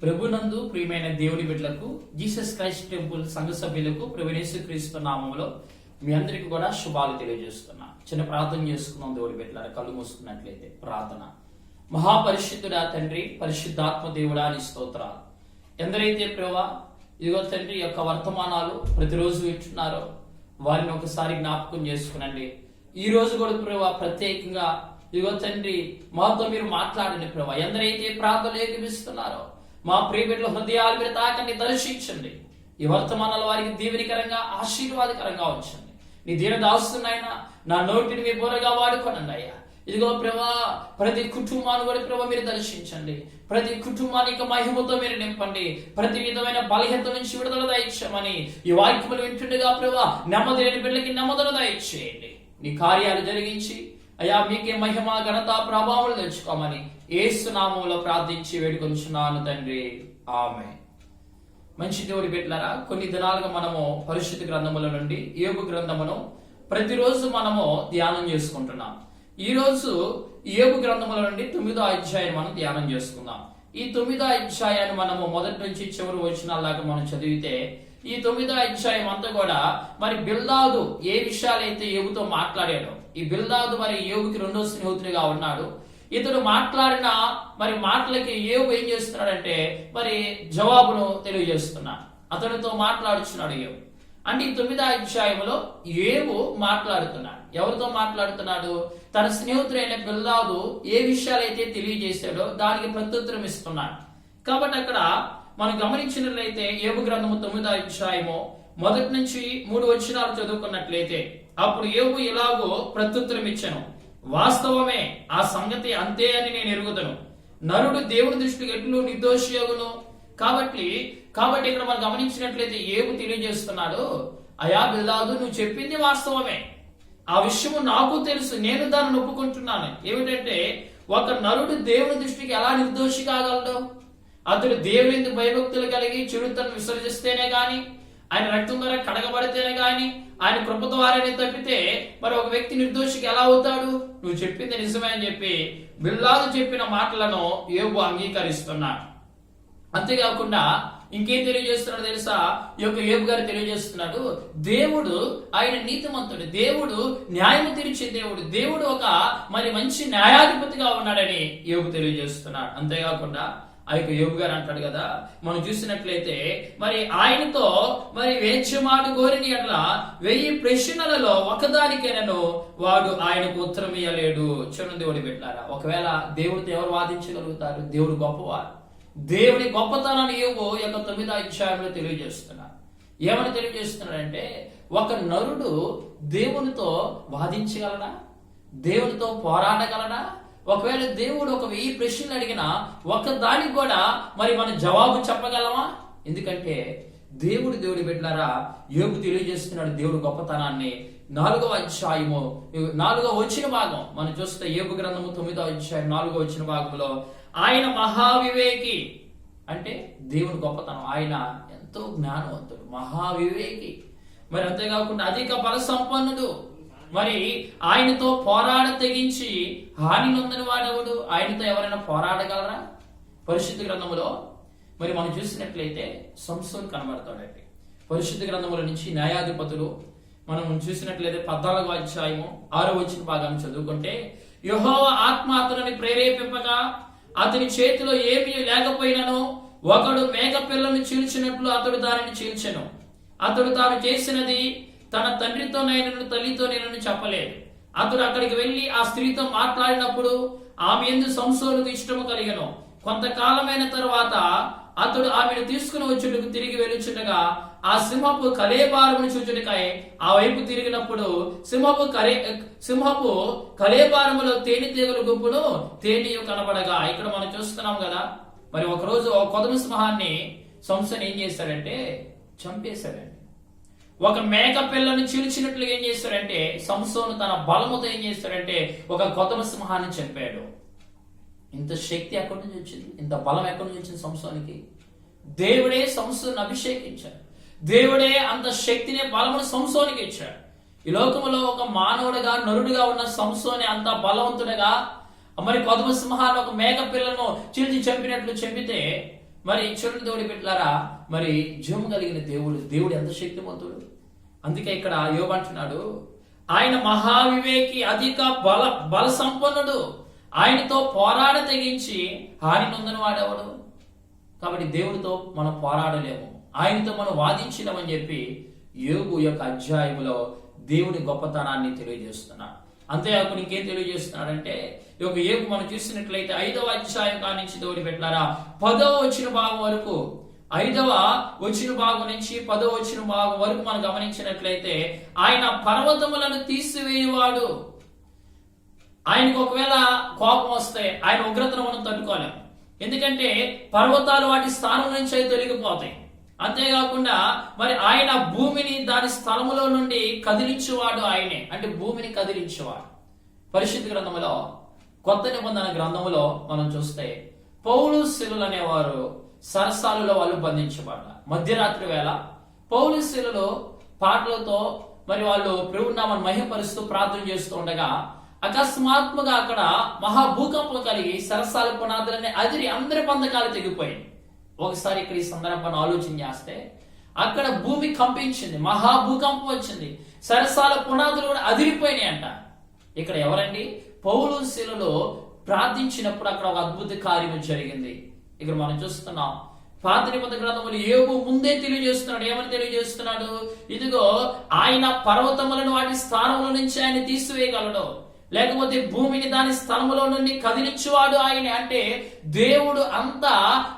ప్రభునందు ప్రియమైన దేవుని బిడ్డలకు, జీసస్ క్రైస్ట్ టెంపుల్ సంఘ సభ్యులకు ప్రభువైన యేసుక్రీస్తు నామములో మీ అందరికీ కూడా శుభాలు తెలియజేస్తున్నా. చిన్న ప్రార్థన చేసుకున్నాం. దేవుని బిడ్డలారా, కళ్ళు మూసుకున్నట్లయితే ప్రార్థన. మహాపరిశుద్ధుడా తండ్రి, పరిశుద్ధాత్మ దేవుడా నీ స్తోత్రాలు. ఎందరైతే ప్రభువా ఇదిగో తండ్రి యొక్క వర్తమానాలు ప్రతిరోజు వింటున్నారో వారిని ఒకసారి జ్ఞాపకం చేసుకునండి. ఈ రోజు కూడా ప్రభువా ప్రత్యేకంగా ఇదిగో తండ్రి మాతో మీరు మాట్లాడండి ప్రభువా. ఎందరైతే ప్రార్థనలు ఏకీపిస్తున్నారో మా ప్రియ బిడ్డల హృదయాలు మీరు తాకండి, దర్శించండి. ఈ వర్తమానాలు వారికి దీవెనికరంగా ఆశీర్వాదకరంగా ఉంచండి. నీ దీన దాస్తున్నాయినా నా నోటిని మీ బోరగా వాడుకోనండి అయ్యా. ఇదిగో ప్రభా ప్రతి కుటుంబాన్ని కూడా ప్రభా మీరు దర్శించండి. ప్రతి కుటుంబానికి మహిమతో మీరు నింపండి. ప్రతి విధమైన బలహీనత నుంచి విడుదల దయచేయమని ఈ వాక్యములు వింటుండగా ప్రభా నెమ్మది లేని బిడ్డలకి నెమ్మదిని దయచేయండి. నీ కార్యాలు జరిగించి అయ్యా మీకే మహిమ ఘనత ప్రభావాలు తెచ్చుకోమని యేసు నామములో ప్రార్థించి వేడుకొంచున్నాను తండ్రి, ఆమేన్. మంచి దేవుడి బిడ్డలారా, కొన్ని దినాలుగా మనము పరిశుద్ధ గ్రంథముల నుండి యోబు గ్రంథమును ప్రతిరోజు మనము ధ్యానం చేసుకుంటున్నాం. ఈ రోజు యోబు గ్రంథముల నుండి 9వ అధ్యాయం మనం ధ్యానం చేసుకుందాం. ఈ 9వ అధ్యాయాన్ని మనము మొదటి నుంచి చివరి వచనాల్లాగా మనం చదివితే ఈ 9వ అధ్యాయం అంతా కూడా మరి బిల్దాదు ఏ విషయాలైతే యోబుతో మాట్లాడాడో, ఈ బిల్దాదు మరి యోబుకి రెండో స్నేహితుడిగా ఉన్నాడు. ఇతడు మాట్లాడిన మరి మాటలకి యోబు ఏం చేస్తున్నాడంటే మరి జవాబును తెలియజేస్తున్నాడు. అతడితో మాట్లాడుచున్నాడు యోబు. అంటే ఈ 9వ అధ్యాయంలో యోబు మాట్లాడుతున్నాడు. ఎవరితో మాట్లాడుతున్నాడు? తన స్నేహితుడైన బిల్దాదు ఏ విషయాలైతే తెలియజేశాడో దానికి ప్రత్యుత్తరం ఇస్తున్నాడు. కాబట్టి అక్కడ మనం గమనించినట్లయితే యోబు గ్రంథము 9వ అధ్యాయము మొదటి నుంచి 3 వచనాలు చదువుకున్నట్లయితే అప్పుడు యోబు ఇలాగో ప్రత్యుత్తరం ఇచ్చాను, వాస్తవమే, ఆ సంగతి అంతే అని నేను ఎరుగుదను. నరుడు దేవుని దృష్టికి ఎట్లు నిర్దోషియగును. కాబట్టి ఇక్కడ మనం గమనించినట్లయితే యోబు తెలియజేస్తున్నాడు, అయా బిల్దాదు నువ్వు చెప్పింది వాస్తవమే, ఆ విషయము నాకు తెలుసు, నేను దాన్ని ఒప్పుకుంటున్నాను. ఏమిటంటే ఒక నరుడు దేవుని దృష్టికి ఎలా నిర్దోషి కాగలడు? అతడు దేవుని భయభక్తులు కలిగి చెడుతను విసర్జిస్తేనే గాని, ఆయన రక్తం ద్వారా కడగబడితేనే గాని, ఆయన కృప ద్వారానే తప్పితే మరి ఒక వ్యక్తి నిర్దోషికి ఎలా అవుతాడు? నువ్వు చెప్పింది నిజమే అని చెప్పి బిల్దాదు చెప్పిన మాటలను యోబు అంగీకరిస్తున్నాడు. అంతేకాకుండా ఇంకేం తెలియజేస్తున్నాడు తెలుసా? యోబు గారు తెలియజేస్తున్నాడు, దేవుడు ఆయన నీతిమంతుడు, దేవుడు న్యాయం తీర్చే దేవుడు, దేవుడు ఒక మరి మంచి న్యాయాధిపతిగా ఉన్నాడని యోబు తెలియజేస్తున్నాడు. అంతేకాకుండా ఆ యొక్క యోబు గారు అంటాడు కదా, మనం చూసినట్లయితే మరి ఆయనతో మరి వేంచమాడు కోరిని అట్లా 1000 ప్రశ్నలలో ఒకదానికైనాను వాడు ఆయనకు ఉత్తరం ఇయ్యలేడు. చూడండి దేవుడి బిడ్డలారా, ఒకవేళ దేవుడితో ఎవరు వాదించగలుగుతారు? దేవుడు గొప్పవారు. దేవుని గొప్పతనాన్ని యోబు యొక్క 9వ అధ్యాయంలో తెలియజేస్తున్నాడు. ఏమని తెలియజేస్తున్నాడంటే ఒక నరుడు దేవునితో వాదించగలడా? దేవునితో పోరాడగలడా? ఒకవేళ దేవుడు ఒక 1000 ప్రశ్నలు అడిగినా ఒక దానికి కూడా మరి మనం జవాబు చెప్పగలమా? ఎందుకంటే దేవుడి బిడ్డలారా యోబు తెలియజేస్తున్నాడు దేవుడు గొప్పతనాన్ని. 4వ అధ్యాయము 4వ వచ్చిన భాగం మనం చూస్తే యోబు గ్రంథము 9వ అధ్యాయం 4వ వచ్చిన భాగంలో ఆయన మహావివేకి, అంటే దేవుని గొప్పతనం, ఆయన ఎంతో జ్ఞానవంతుడు, మహావివేకి. మరి అంతేకాకుండా అధిక బల సంపన్నుడు, మరి ఆయనతో పోరాడ తెగించి హాని నొందని వాడెవడు? ఆయనతో ఎవరైనా పోరాడగలరా? పరిశుద్ధ గ్రంథములో మరి మనం చూసినట్లయితే సంసోను కనబడతాడండి. పరిశుద్ధ గ్రంథముల నుంచి న్యాయాధిపతులు మనం చూసినట్లయితే 14వ అధ్యాయము 6వ వచ్చిన భాగాన్ని చదువుకుంటే, యెహోవా ఆత్మ అతనిని ప్రేరేపింపగా అతని చేతిలో ఏమీ లేకపోయినను ఒకడు మేక పిల్లను చీల్చినట్లు అతడు దానిని చీల్చెను. అతడు తాను చేసినది తన తండ్రితో నైనను తల్లితో నేనని చెప్పలేదు. అతడు అక్కడికి వెళ్లి ఆ స్త్రీతో మాట్లాడినప్పుడు ఆమె యందు సంసోనుకు ఇష్టము కలిగెను. కొంతకాలమైన తరువాత అతడు ఆమెను తీసుకుని వచ్చుటకు తిరిగి వెళ్ళుచుండగా ఆ సింహపు కలేబారమును చూచుటకై ఆ వైపు తిరిగినప్పుడు సింహపు కలేబారములో తేనెటీగల గుంపును తేనెయు కనబడగా, ఇక్కడ మనం చూస్తున్నాం కదా, మరి ఒకరోజు ఒక కొదమ సింహాన్ని సంసోను ఏం చేశాడంటే చంపేశాడండి. ఒక మేక పిల్లను చీల్చినట్లుగా ఏం చేస్తాడంటే సంసోను తన బలముతో ఏం చేస్తాడంటే ఒక కొదమ సింహాన్ని చంపాడు. ఇంత శక్తి ఎక్కడి నుంచి వచ్చింది? ఇంత బలం ఎక్కడి నుంచి వచ్చింది సంసోనికి? దేవుడే సంసోను అభిషేకించాడు. దేవుడే అంత శక్తిని బలమును సంసోనికి ఇచ్చాడు. ఈ లోకములో ఒక మానవుడిగా నరుడిగా ఉన్న సంసోని అంత బలవంతుడిగా మరి కొదమ సింహాన్ని ఒక మేక పిల్లను చీల్చి చంపినట్లు చంపితే మరి చూడండి దేవుడి బిడ్డలారా, మరి జీవం కలిగిన దేవుడు ఎంత శక్తివంతుడు. అందుకే ఇక్కడ యోబు అంటున్నాడు, ఆయన మహావివేకి, అధిక బల సంపన్నుడు, ఆయనతో పోరాడ తెగించి హాని నొందని వాడేవాడు. కాబట్టి దేవుడితో మనం పోరాడలేము, ఆయనతో మనం వాదించలేమని చెప్పి యోబు యొక్క అధ్యాయంలో దేవుడి గొప్పతనాన్ని తెలియజేస్తున్నాడు. అంతేకాకుండా ఇంకేం తెలియజేస్తున్నాడంటే, యోబు మనం చూసినట్లయితే 5వ అధ్యాయం కానించి దేవుడి పెట్టారా 10వ వచ్చిన భాగం వరకు, 5వ వచ్చిన భాగం నుంచి 10వ వచ్చిన భాగం వరకు మనం గమనించినట్లయితే, ఆయన పర్వతములను తీసివేయవాడు. ఆయనకు ఒకవేళ కోపం వస్తే ఆయన ఉగ్రతను మనం తట్టుకోలేం, ఎందుకంటే పర్వతాలు వాటి స్థానం నుంచి అయితే తొలగిపోతాయి. అంతేకాకుండా మరి ఆయన భూమిని దాని స్థలములో నుండి కదిలించేవాడు ఆయనే, అంటే భూమిని కదిలించేవాడు. పరిశుద్ధ గ్రంథములో, కొత్త నిబంధన గ్రంథములో మనం చూస్తే పౌలు శిలులు అనేవారు సరసాలలో వాళ్ళు బంధించబడ్డారు. మధ్యరాత్రి వేళ పౌలు శిలులు పాటలతో మరి వాళ్ళు ప్రభునామాన్ని మహిమపరుస్తూ ప్రార్థన చేస్తూ ఉండగా అకస్మాత్తుగా అక్కడ మహాభూకంపం కలిగి సరసాల పునాదులనే అదిరి అందరి బంధకాలు తెగిపోయాయి. ఒకసారి ఇక్కడ ఈ సందర్భాన్ని ఆలోచన చేస్తే అక్కడ భూమి కంపించింది, మహాభూకంపం వచ్చింది, సరసాల పునాదులు కూడా అదిరిపోయినాయి అంట. ఇక్కడ ఎవరండి? పౌలు శిలులో ప్రార్థించినప్పుడు అక్కడ ఒక అద్భుత కార్యం జరిగింది. ఇక్కడ మనం చూస్తున్నాం పాత నిబంధన గ్రంథములు యోబు ముందే తెలియజేస్తున్నాడు. ఏమని తెలియజేస్తున్నాడు? ఇదిగో ఆయన పర్వతములను వాటి స్థానంలో నుంచి ఆయన తీసివేయగలడు, లేకపోతే భూమిని దాని స్థలములో నుండి కదిలించువాడు ఆయన. అంటే దేవుడు అంతా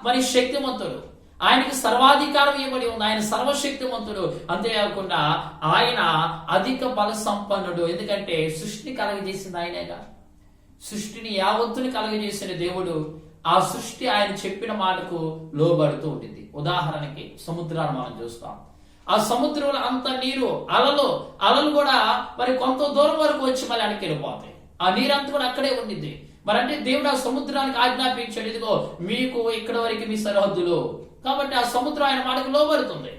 మరి శక్తిమంతుడు, ఆయనకి సర్వాధికారం ఇవ్వబడి ఉంది, ఆయన సర్వశక్తిమంతుడు. అంతేకాకుండా ఆయన అధిక బల సంపన్నుడు, ఎందుకంటే సృష్టిని కలగజేసింది ఆయనేగా. సృష్టిని యావత్తుని కలగజేసిన దేవుడు, ఆ సృష్టి ఆయన చెప్పిన మాటకు లోబడుతూ ఉంటుంది. ఉదాహరణకి సముద్రాన్ని మనం చూస్తాం, ఆ సముద్రంలో అంత నీరు, అలలు కూడా మరి కొంత దూరం వరకు వచ్చి మళ్ళీ వెనక్కి వెళ్ళిపోతాయి. ఆ నీరంతా కూడా అక్కడే ఉండిద్ది. మరి అంటే దేవుడు ఆ సముద్రానికి ఆజ్ఞాపించాడు, ఇదిగో మీకు ఇక్కడ వరకు మీ సరిహద్దులు. కాబట్టి ఆ సముద్రం ఆయన మాటకు లోబడుతుంది.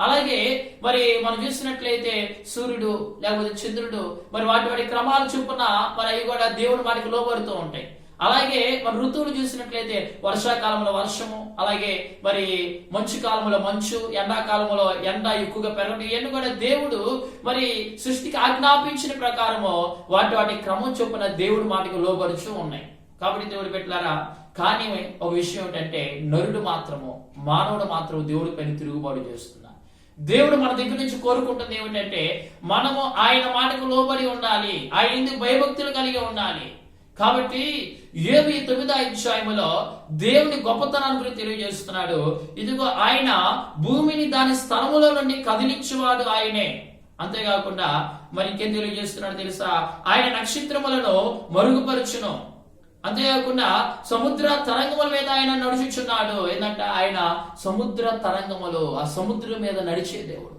అలాగే మరి మనం చూసినట్లయితే సూర్యుడు లేకపోతే చంద్రుడు మరి వాటి క్రమాల చొప్పున మరి అవి కూడా దేవుడి మాటకు లోబడుతూ ఉంటాయి. అలాగే మన ఋతువులు చూసినట్లయితే వర్షాకాలంలో వర్షము, అలాగే మరి మంచు కాలంలో మంచు, ఎండాకాలంలో ఎండ ఎక్కువగా పెరగడం, ఇవన్నీ కూడా దేవుడు మరి సృష్టికి ఆజ్ఞాపించిన ప్రకారము వాటి క్రమం చొప్పున దేవుడి మాటకు లోబడుచూ ఉన్నాయి. కాబట్టి దేవుడు పెట్టారా, కానీ ఒక విషయం ఏంటంటే మానవుడు మాత్రం దేవుడి పైన తిరుగుబాటు చేస్తున్నారు. దేవుడు మన దగ్గర నుంచి కోరుకుంటుంది ఏమిటంటే మనము ఆయన మాటకు లోబడి ఉండాలి, ఆయన ఎందుకు భయభక్తులు కలిగి ఉండాలి. కాబట్టి యోబు 9వ అధ్యాయములో దేవుని గొప్పతనాన్ని గురించి తెలియజేస్తున్నాడు. ఇదిగో ఆయన భూమిని దాని స్థలములో నుండి కదిలించేవాడు ఆయనే. అంతేకాకుండా మరి ఇంకేం తెలియజేస్తున్నాడు తెలుసా? ఆయన నక్షత్రములను మరుగుపరుచును. అంతేకాకుండా సముద్ర తరంగముల మీద ఆయన నడుచుచున్నాడు. ఏంటంటే ఆయన సముద్ర తరంగములు, ఆ సముద్రం మీద నడిచే దేవుడు.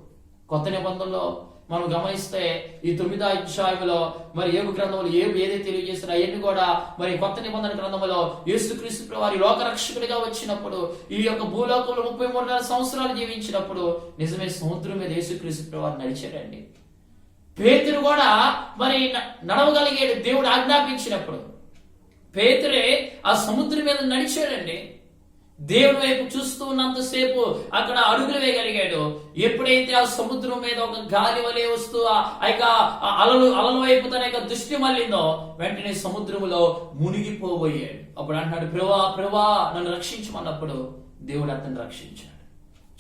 కొత్త నిబంధనలో మనం గమనిస్తే ఈ 9వ అధ్యాయంలో మరి యోబు గ్రంథంలో ఏదైతే తెలియజేస్తారో అవన్నీ కూడా మరి కొత్త నిబంధన గ్రంథంలో యేసుక్రీస్తు వారి లోకరక్షకుడిగా వచ్చినప్పుడు, ఈ యొక్క భూలోకంలో 33 సంవత్సరాలు జీవించినప్పుడు నిజమే సముద్రం మీద యేసుక్రీస్తు వారు నడిచాడండి. పేతురు కూడా మరి నడవగలిగాడు దేవుడు ఆజ్ఞాపించినప్పుడు. పేతురే ఆ సముద్రం మీద నడిచాడండి. దేవుడి వైపు చూస్తూ ఉన్నంతసేపు అక్కడ అడుగులు వేయగలిగాడు. ఎప్పుడైతే ఆ సముద్రం మీద ఒక గాలి వలె వస్తూ అలల వైపు తన యొక్క దృష్టి మళ్ళిందో వెంటనే సముద్రములో మునిగిపోబోయాడు. అప్పుడు అంటున్నాడు, ప్రభువా నన్ను రక్షించమన్నప్పుడు దేవుడు అతన్ని రక్షించాడు.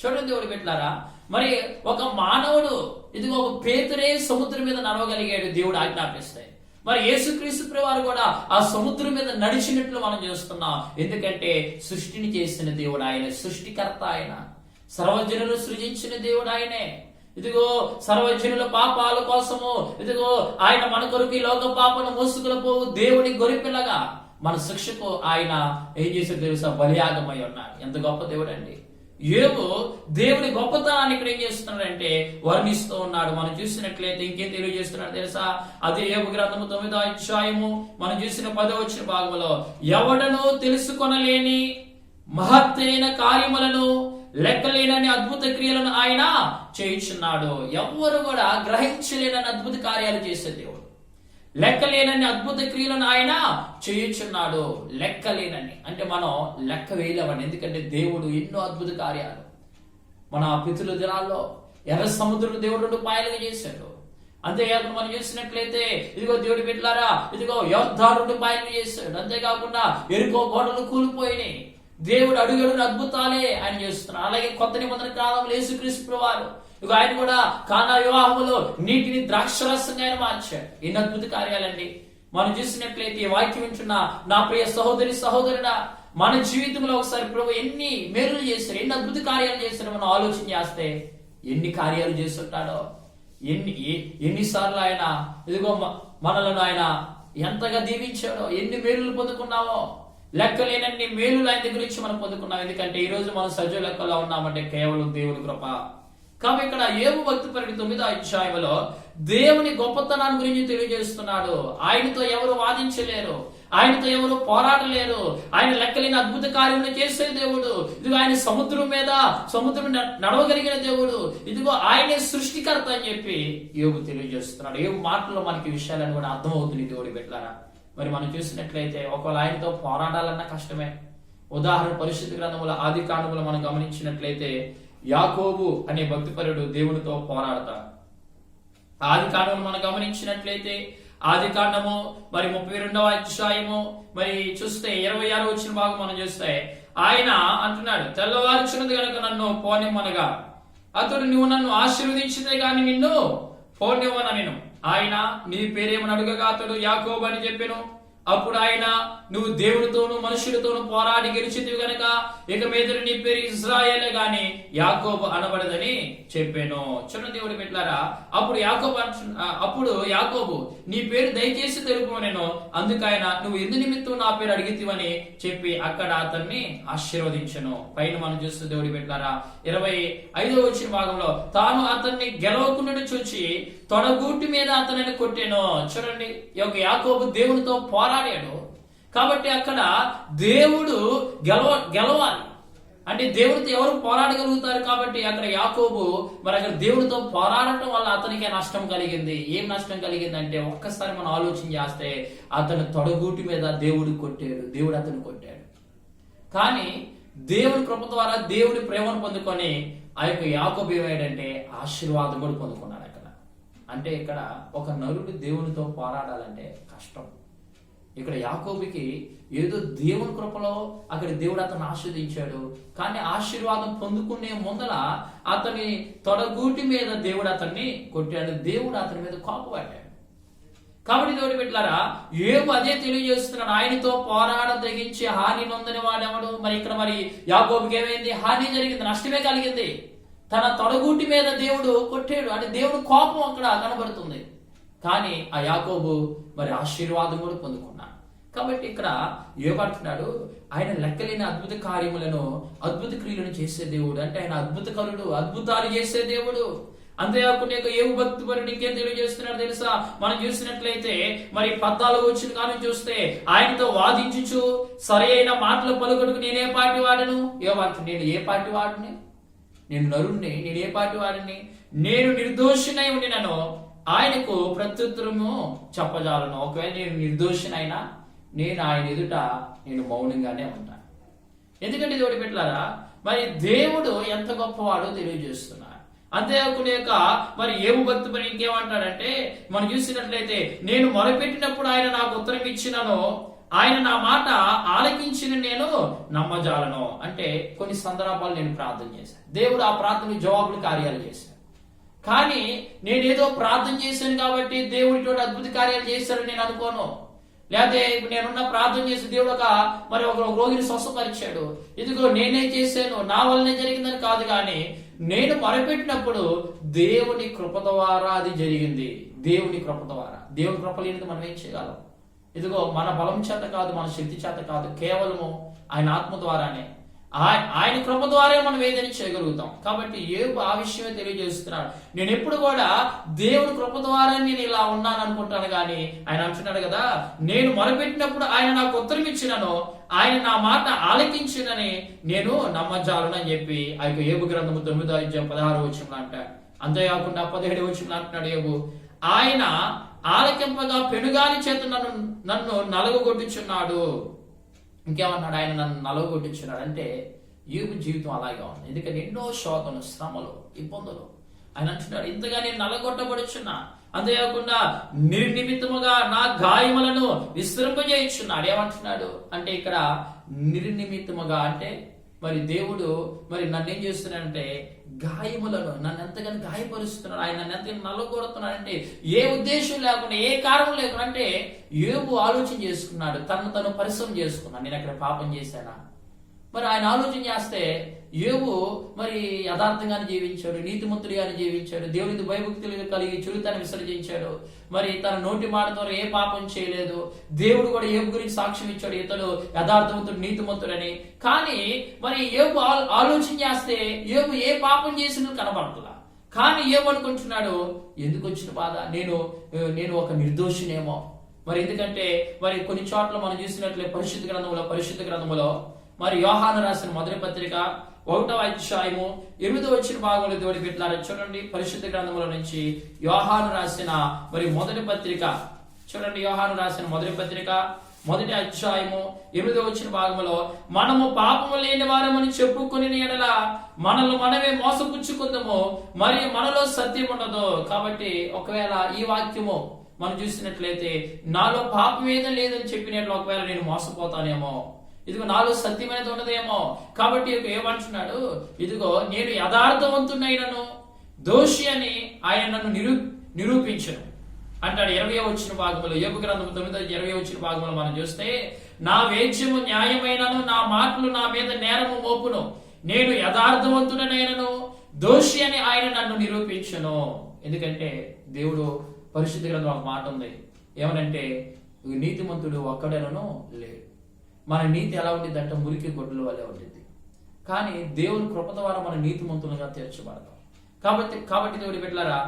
చూడండి దేవుడు పెట్టారా, మరి ఒక మానవుడు ఇదిగో ఒక పేతురే సముద్రం మీద నడవగలిగాడు దేవుడు ఆజ్ఞాపిస్తాయి. మరి యేసుక్రీస్తు వారు కూడా ఆ సముద్రం మీద నడిచినట్లు మనం చూస్తున్నాం. ఎందుకంటే సృష్టిని చేసిన దేవుడు ఆయనే, సృష్టికర్త ఆయన, సర్వజనులు సృజించిన దేవుడు ఆయనే. ఇదిగో సర్వజనుల పాపాల కోసము ఇదిగో ఆయన మన కొరకు ఈ లోక పాపను మోసుకుని పోవు దేవుడి గొరిపిల్లగా మన శిక్షకు ఆయన ఏం చేశాడు తెలుసా? బలియాగమై ఉన్నాడు. ఎంత గొప్ప దేవుడు అండి. యోబు దేవుని గొప్పతనాన్ని ఇక్కడ ఏం చేస్తున్నాడంటే వర్ణిస్తూ ఉన్నాడు. మనం చూసినట్లయితే ఇంకేం తెలియజేస్తున్నాడు తెలుసా? అదే యోబు గ్రంథము 9వ అధ్యాయము మనం చూసిన 10వ వచ్చిన భాగంలో, ఎవడనో తెలుసుకొనలేని మహత్తైన కార్యములను లెక్కలేనని అద్భుత క్రియలను ఆయన చేయించున్నాడు. ఎవరు కూడా గ్రహించలేనని అద్భుత కార్యాలు చేసే దేవుడు, లెక్కలేనన్ని అద్భుత క్రియలను ఆయన చేయుచున్నాడు. లెక్కలేనన్ని అంటే మనం లెక్క వేయలేమని. ఎందుకంటే దేవుడు ఎన్నో అద్భుత కార్యాలు మన పితృల దినాల్లో ఎర్ర సముద్రం దేవుడు 2 పాయలుగా చేశాడు. అంతేకాకుండా మనం చూసినట్లయితే ఇదిగో దేవుడి బిడ్డలారా, ఇదిగో యోర్దాను 2 పాయలుగా చేశాడు. అంతేకాకుండా ఎరుకో గోడలు కూలిపోయినాయి. దేవుడు అడుగడుగున అద్భుతాలే ఆయన చేస్తున్నాడు. అలాగే కొత్త నిబంధన కాలంలో యేసుక్రీస్తు వారు ఇక ఆయన కూడా కానా వివాహంలో నీటిని ద్రాక్షరసంగా ఆయన మార్చాడు. ఎన్ని అద్భుత కార్యాలండి. మనం చూసినట్లయితే ఈ వాక్యం వింటున్న నా ప్రియ సహోదరి సహోదరుడా, మన జీవితంలో ఒకసారి ప్రభు ఎన్ని మేలులు చేశారు, ఎన్ని అద్భుత కార్యాలు చేశారో మనం ఆలోచన చేస్తే ఎన్ని కార్యాలు చేస్తుంటాడో, ఎన్నిసార్లు ఆయన ఇదిగో మనలను ఆయన ఎంతగా దీవించాడో, ఎన్ని మేలులు పొందుకున్నామో. లెక్కలేనన్ని మేలులు ఆయన దగ్గర నుంచి మనం పొందుకున్నాం. ఎందుకంటే ఈ రోజు మనం సజీవ లెక్కలో ఉన్నామంటే కేవలం దేవుని కృప. కాబట్టి ఇక్కడ యోబు భక్తిపరుడు 9వ అధ్యాయంలో దేవుని గొప్పతనాన్ని గురించి తెలియజేస్తున్నాడు. ఆయనతో ఎవరు వాదించలేరు, ఆయనతో ఎవరు పోరాడలేరు. ఆయన లెక్కలేని అద్భుత కార్యములు చేసే దేవుడు. ఇదిగో ఆయన సముద్రం నడవగలిగిన దేవుడు. ఇదిగో ఆయనే సృష్టికర్త అని చెప్పి యోబు తెలియజేస్తున్నాడు. యోబు మాటల్లో మనకి విషయాలను కూడా అర్థమవుతుంది దేవుడి బిడ్డలారా. మరి మనం చూసినట్లయితే ఒకవేళ ఆయనతో పోరాడాలన్నా కష్టమే. ఉదాహరణ పరిశుద్ధ గ్రంథముల ఆది కాండములు మనం గమనించినట్లయితే యాకోబు అనే భక్తిపరుడు దేవునితో పోరాడతాడు. ఆది కాండము మనం గమనించినట్లయితే ఆది కాండము మరి 32వ అధ్యాయము మరి చూస్తే 26 వచ్చిన భాగం మనం చూస్తే ఆయన అంటున్నాడు, తెల్లవారుచున్నది గనుక నన్ను పోనిమ్మనగా అతడు నువ్వు నన్ను ఆశీర్వదించితే గాని నిన్ను పోనివ్వనెను. ఆయన నీ పేరేమని అడుగగా అతడు యాకోబు అని చెప్పెను. అప్పుడు ఆయన నువ్వు దేవుడితోనూ మనుషులతోనూ పోరాడి గెలిచితివి గనక ఇక మీద నీ పేరు ఇజ్రాయేలే గాని యాకోబు అనబడదని చెప్పాను. చిన్న దేవుడి బిడ్డలారా, అప్పుడు యాకోబు నీ పేరు దయచేసి తెలుపుకొనెను. అందుకైన నువ్వు ఎందు నిమిత్తం నా పేరు అడిగితివని చెప్పి అక్కడ అతన్ని ఆశీర్వదించను. పైన మనం చూస్తే దేవుడి బిడ్డలారా 25వ వచ్చిన భాగంలో తాను అతన్ని గెలవకుండా చూచి తొడగూటి మీద అతనిని కొట్టాను. చూడండి, యాకోబు దేవునితో పోరాడాడు. కాబట్టి అక్కడ దేవుడు గెలవాలి అంటే దేవుడితో ఎవరు పోరాడగలుగుతారు. కాబట్టి అక్కడ యాకోబు మరి అక్కడ దేవుడితో పోరాడటం వల్ల అతనికి నష్టం కలిగింది. ఏం నష్టం కలిగింది అంటే ఒక్కసారి మనం ఆలోచన చేస్తే అతను తొడగూటి మీద దేవుడు కొట్టాడు, దేవుడు అతను కొట్టాడు. కానీ దేవుని కృప ద్వారా దేవుడి ప్రేమను పొందుకొని ఆ యొక్క యాకోబు ఏమయ్యాడంటే ఆశీర్వాదం కూడా పొందుకున్నాడు. అంటే ఇక్కడ ఒక నరుడు దేవునితో పోరాడాలంటే కష్టం. ఇక్కడ యాకోబుకి ఏదో దేవుని కృపలో అక్కడ దేవుడు అతను ఆశీర్వదించాడు. కానీ ఆశీర్వాదం పొందుకునే ముందల అతని తొడగూటి మీద దేవుడు అతన్ని కొట్టాడు, దేవుడు అతని మీద కోపపడ్డాడు. కాబట్టి దేవుడి బిడ్డలారా యోబు అదే తెలియజేస్తున్నాడు, ఆయనతో పోరాడ తెగించి హాని నొందని వాడెవడు. మరి ఇక్కడ మరి యాకోబుకి ఏమైంది? హాని జరిగింది, నష్టమే కలిగింది. తన తొడగూటి మీద దేవుడు కొట్టాడు అంటే దేవుడు కోపం అక్కడ కనబడుతుంది. కానీ ఆ యాకోబు మరి ఆశీర్వాదం కూడా పొందుకున్నాడు. కాబట్టి ఇక్కడ యోబు అంటున్నాడు, ఆయన లెక్కలేని అద్భుత కార్యములను అద్భుత క్రియలను చేసే దేవుడు. అంటే ఆయన అద్భుతకరుడు, అద్భుతాలు చేసే దేవుడు. అంతేకాకుండా యోబు భక్తిపరుడు ఇంకేం తెలియజేస్తున్నాడు తెలుసా? మనం చూసినట్లయితే మరి 14వ వచ్చిన కాలం చూస్తే ఆయనతో వాదించుచు సరైన మాటలు పలుకడుకు నేనే పాటి వాడను. నేను ఏ పాటి వాడిని? నేను నరుణ్ణి, నేను ఏ పాటి వాడిని? నేను నిర్దోషినై ఉండినను ఆయనకు ప్రత్యుత్తరము చెప్పజాలను. ఒకవేళ నేను నిర్దోషినైనా నేను ఆయన ఎదుట నేను మౌనంగానే ఉంటాను. ఎందుకంటే దేవుడి బిడ్డలారా మరి దేవుడు ఎంత గొప్పవాడో తెలియజేస్తున్నాడు. అంతేకాకుండా మరి యోబు భక్తి పని ఇంకేమంటాడంటే మనం చూసినట్లయితే నేను మొరపెట్టినప్పుడు ఆయన నాకు ఉత్తరం ఇచ్చినను, ఆయన నా మాట ఆలకించిన నేను నమ్మజాలను. అంటే కొన్ని సందర్భాలు నేను ప్రార్థన చేశాను, దేవుడు ఆ ప్రార్థన జవాబులు కార్యాలు చేశాను. కానీ నేనేదో ప్రార్థన చేశాను కాబట్టి దేవుడితో అద్భుత కార్యాలు చేశారని నేను అనుకోను. లేకపోతే ఇప్పుడు నేనున్న ప్రార్థన చేసి దేవుడు ఒక రోగిని స్వస్థపరిచాడు, ఇదిగో నేనే చేశాను, నా వల్లనే జరిగిందని కాదు. కానీ నేను మొరపెట్టినప్పుడు దేవుని కృప ద్వారా అది జరిగింది. దేవుని కృప ద్వారా. దేవుని కృప లేనిది మనం ఏం చేయగలం? ఇదిగో మన బలం చేత కాదు, మన శక్తి చేత కాదు, కేవలము ఆయన ఆత్మ ద్వారానే, ఆయన కృప ద్వారా మనం ఏదైనా చేయగలుగుతాం. కాబట్టి యోబు ఆ విషయమే తెలియజేస్తున్నాడు. నేను ఎప్పుడు కూడా దేవుని కృప ద్వారా నేను ఇలా ఉన్నాను అనుకుంటాను. కానీ ఆయన అంటున్నాడు కదా, నేను మొరపెట్టినప్పుడు ఆయన నాకు ఉత్తరం ఇచ్చినను, ఆయన నా మాట ఆలకించినని నేను నమ్మజాలను అని చెప్పి ఆ యొక్క యోబు గ్రంథము 9వ అధ్యాయం 16వ వచనంలో అంటాడు. అంతేకాకుండా 17వ వచనంలో అంటున్నాడు యోబు, ఆయన ఆలకింపగా పెనుగాలి చేత నన్ను నలుగగొట్టుచున్నాడు. ఇంకేమన్నాడు? ఆయన నన్ను నలుగగొట్టుచున్నాడు అంటే యోబు జీవితం అలాగే ఉంది. ఎందుకంటే ఎన్నో శోధనలు, శ్రమలు, ఇబ్బందులు. ఆయన అంటున్నాడు, ఇంతగా నేను నలగొట్టబడుచున్నా, అంతేకాకుండా నిర్నిమిత్తముగా నా గాయములను విస్తరింపజేయుచున్నాడు. ఏమంటున్నాడు అంటే ఇక్కడ నిర్నిమిత్తముగా అంటే మరి దేవుడు మరి నన్ను ఏం చేస్తున్నాడంటే గాయములను, నన్ను ఎంతగానో గాయపరుస్తున్నాడు, ఆయన నన్ను ఎంతగానో నల్లగొడుతున్నాడు. అంటే ఏ ఉద్దేశం లేకుండా, ఏ కారణం లేకుండా, అంటే యోబు ఆలోచన చేసుకున్నాడు, తను పరిశ్రమ చేసుకున్నాడు, నేను అక్కడ పాపం చేశానా. మరి ఆయన ఆలోచన చేస్తే యోబు మరి యథార్థంగానే జీవించాడు, నీతిమంతుడిగానే జీవించాడు, దేవునికి భయభక్తులు కలిగి చురుతను విసర్జించాడు. మరి తన నోటి మాట ద్వారా ఏ పాపం చేయలేదు. దేవుడు కూడా యోబు గురించి సాక్ష్యం ఇచ్చాడు, ఇతడు యథార్థవంతుడు, నీతిమంతుడని. కానీ మరి యోబు ఆలోచన చేస్తే యోబు ఏ పాపం చేసినట్టు కనబడుతుందా. కానీ యోబు అనుకుంటున్నాడు, ఎందుకు వచ్చిన బాధ, నేను ఒక నిర్దోషినేమో. మరి ఎందుకంటే మరి కొన్ని చోట్ల మనం చూసినట్లే పరిశుద్ధ గ్రంథములో మరి యోహాను రాసిన మొదటి పత్రిక 1వ అధ్యాయము 8వ వచ్చిన భాగంలో దేవుడి పెట్టారు. చూడండి, పరిశుద్ధ గ్రంథముల నుంచి యోహాను రాసిన మరి మొదటి పత్రిక చూడండి. యోహాను రాసిన మొదటి పత్రిక 1వ అధ్యాయము 8వ వచ్చిన భాగంలో, మనము పాపము లేని వారమని చెప్పుకుని ఎడల మనల్ని మనమే మోసపుచ్చుకుందాము, మరి మనలో సత్యం ఉండదు. కాబట్టి ఒకవేళ ఈ వాక్యము మనం చూసినట్లయితే నాలో పాపం ఏదో లేదని చెప్పినట్లు ఒకవేళ నేను మోసపోతానేమో, ఇదిగో నాలో సత్యం అనేది ఉండదేమో. కాబట్టి ఏమంటున్నాడు, ఇదిగో నేను యథార్థవంతుడైనను దోషి అని ఆయన నన్ను నిరూపించను అంటాడు. 20వ వచ్చిన భాగంలో, యోబు గ్రంథం 9:20 వచ్చిన భాగంలో మనం చూస్తే, నా వేద్యము న్యాయమైనను, నా మాటలు నా మీద నేరము మోపును, నేను యథార్థవంతుడనైనను దోషి అని ఆయన నన్ను నిరూపించను. ఎందుకంటే దేవుడు పరిశుద్ధ గ్రంథం ఒక మాట ఉంది, ఏమనంటే నీతిమంతుడు ఒక్కడేనను లేడు. మన నీతి ఎలా ఉంటుంది అంటే మురికి గొడ్డల వల్లే ఉంటుంది. కానీ దేవుని కృప ద్వారా మన నీతిమంతులుగా తీర్చబడతాం. కాబట్టి దేవుడి బిడ్డలారా,